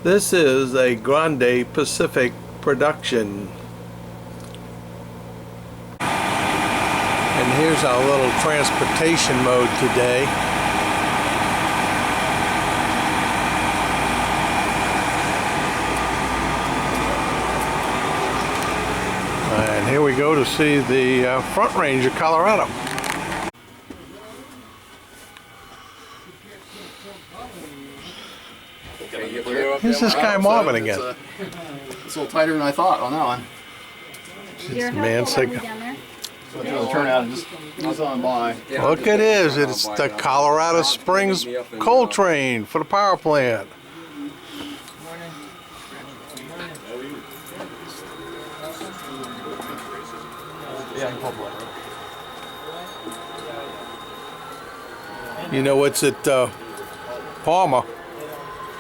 This is a Grande Pacific production. And here's our little transportation mode today. And here we go to see the Front Range of Colorado. This is Sky Marvin again. It's a little tighter than I thought on that one. Man, sick. So turn out and just ease on by. Look at this. It's the Colorado Springs coal train for the power plant. You know what's at Palmer?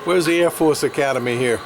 Where's the Air Force Academy here?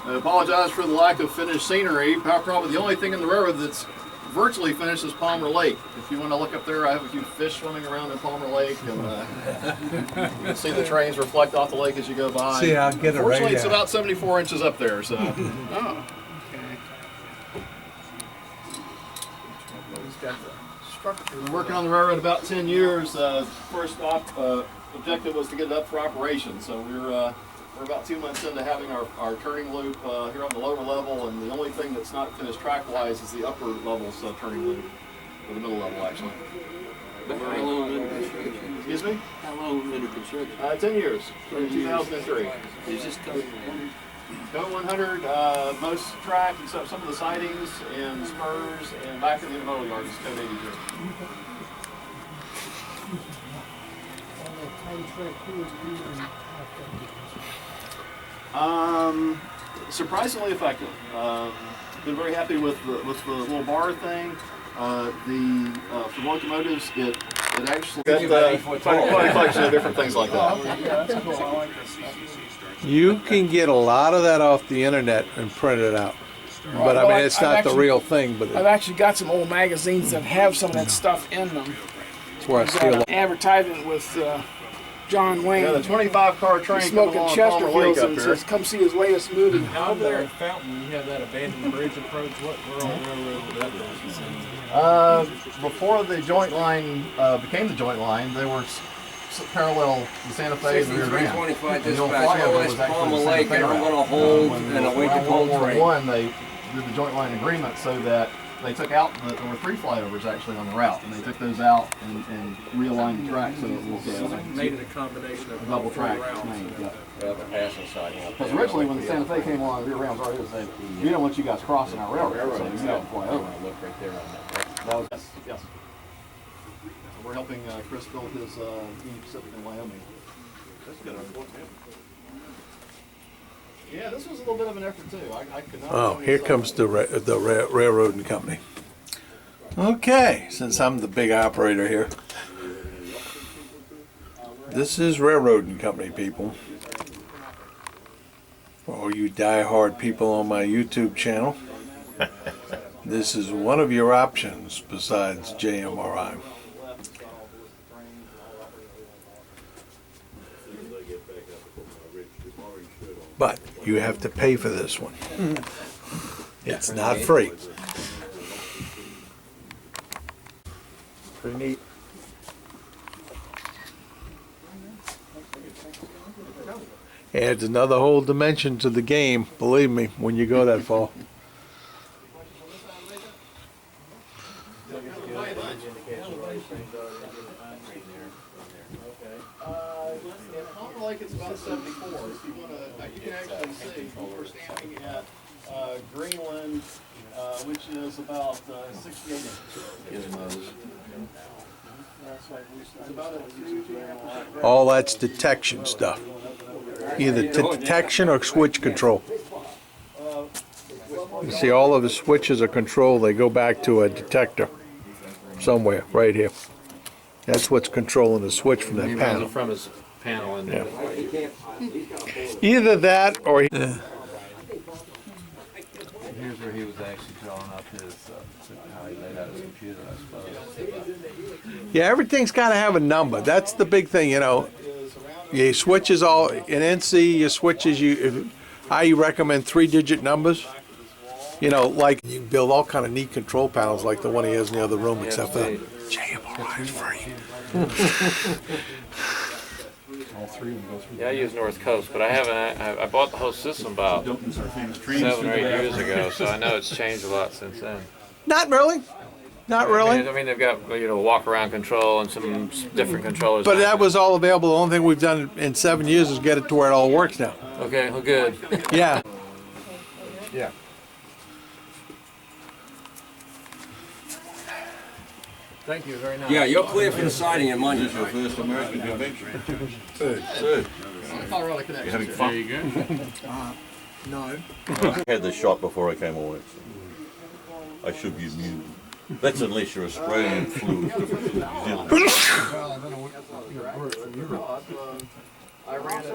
I apologize for the lack of finished scenery. Probably the only thing in the railroad that's virtually finished is Palmer Lake. If you want to look up there, I have a few fish swimming around in Palmer Lake, and you can see the trains reflect off the lake as you go by. See, I'll get it right. Fortunately, it's about 74 inches up there. So. Oh. We've been working on the railroad about 10 years. First objective was to get it up for operation. So we're about 2 months into having our turning loop here on the lower level, and the only thing that's not finished track-wise is the upper levels turning loop, or the middle level actually. How long under construction? Excuse me? How long under construction? 10 years, in 2003. Is this code 100? Code 100, most track, except some of the sidings and spurs, and back in the intermodal yard is code 83. Surprisingly effective. Been very happy with the little bar thing. For locomotives, it actually got quite a collection of different things like that. You can get a lot of that off the internet and print it out. But I mean, it's not the real thing. But I've actually got some old magazines that have some of that stuff in them. That's where I steal Got an advertisement with John Wayne. Yeah, the 25-car train smoking coming along Palmer Lake Chesterfields up and here. says, "Come see his latest movie." Out there at Fountain, you have that abandoned bridge approach. What rural railroad would that be? Before the joint line became the joint line, they were parallel the Santa Fe and the Rio Grande. 6325 And the old dispatch, flyover OS was actually Palmer the Santa Lake, Fe and I'm route. going to hold When and await the World coal War train. I, they did the joint line agreement so that they took out, there were 3 flyovers actually on the route, and they took those out and realigned the track so it was Made it a combination of a double track routes. lane. Yeah. The passing side. Because originally when the Santa Fe came along, the rear rounds already said, we don't want you guys crossing our railroad, so you got to fly over. Look right there on that. That was, yes. So we're helping Chris build his Union Pacific in Wyoming. Yeah, this was a little bit of an effort too. I could not. Oh, here comes the railroading company. Okay, since I'm the big operator here. This is railroading company, people. For all you die-hard people on my YouTube channel, this is one of your options besides JMRI. But you have to pay for this one. It's not free. Pretty neat. Adds another whole dimension to the game, believe me, when you go that far. It's about 74. If you want to, you can actually see we're standing at Greenland, which is about 68 inches. All that's detection stuff. Either detection or switch control. You see, all of the switches are controlled. They go back to a detector somewhere right here. That's what's controlling the switch from that He runs panel. it from his panel and Yeah. Either that or here's where he was actually drawing up his how he laid out his computer, I suppose. yeah, everything's got to have a number. That's the big thing, you know. Your switches all in NC. Your switches, I recommend 3-digit numbers. You know, like you can build all kind of neat control panels like the one he has in the other room, except for JMRI is free. All three of them go through. Yeah, I use North Coast, but I haven't. I bought the whole system about Deaton's our famous trains 7 or through 8 there. years ago, so I know it's changed a lot since then. Not really. Not really. I mean, they've got walk around control and some different controllers. But that was all available. The only thing we've done in 7 years is get it to where it all works now. Okay. Well, good. Yeah. Yeah. Thank you very much. Yeah, you're clear for the siding and money. This is your first American convention. Third. Colorado Connection. You having fun? There you go. No. I had this shot before I came away. So I should be immune. That's unless you're Australian flu, it's different from New Zealand. I ran it.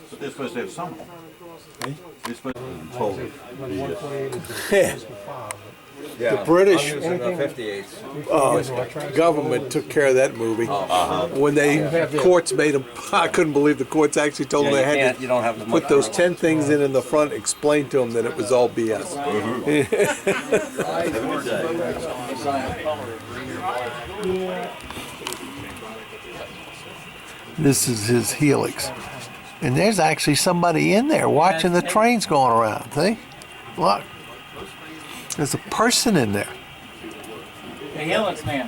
But they're supposed to have some. They're supposed to be told. Yeah. The British I'm using the 58s. government took care of that movie. When they courts made them, I couldn't believe the courts actually told them they had You don't have as to much. put those 10 things in the front, explain to them that it was all BS. This is his helix. And there's actually somebody in there watching the trains going around. See? Look. There's a person in there. The helix man.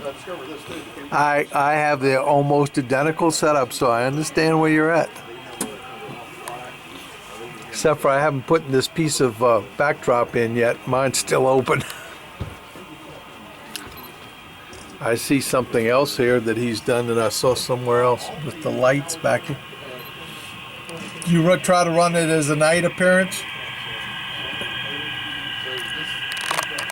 I have the almost identical setup, so I understand where you're at. Except for I haven't put this piece of backdrop in yet. Mine's still open. I see something else here that he's done that I saw somewhere else with the lights back here. You try to run it as a night appearance?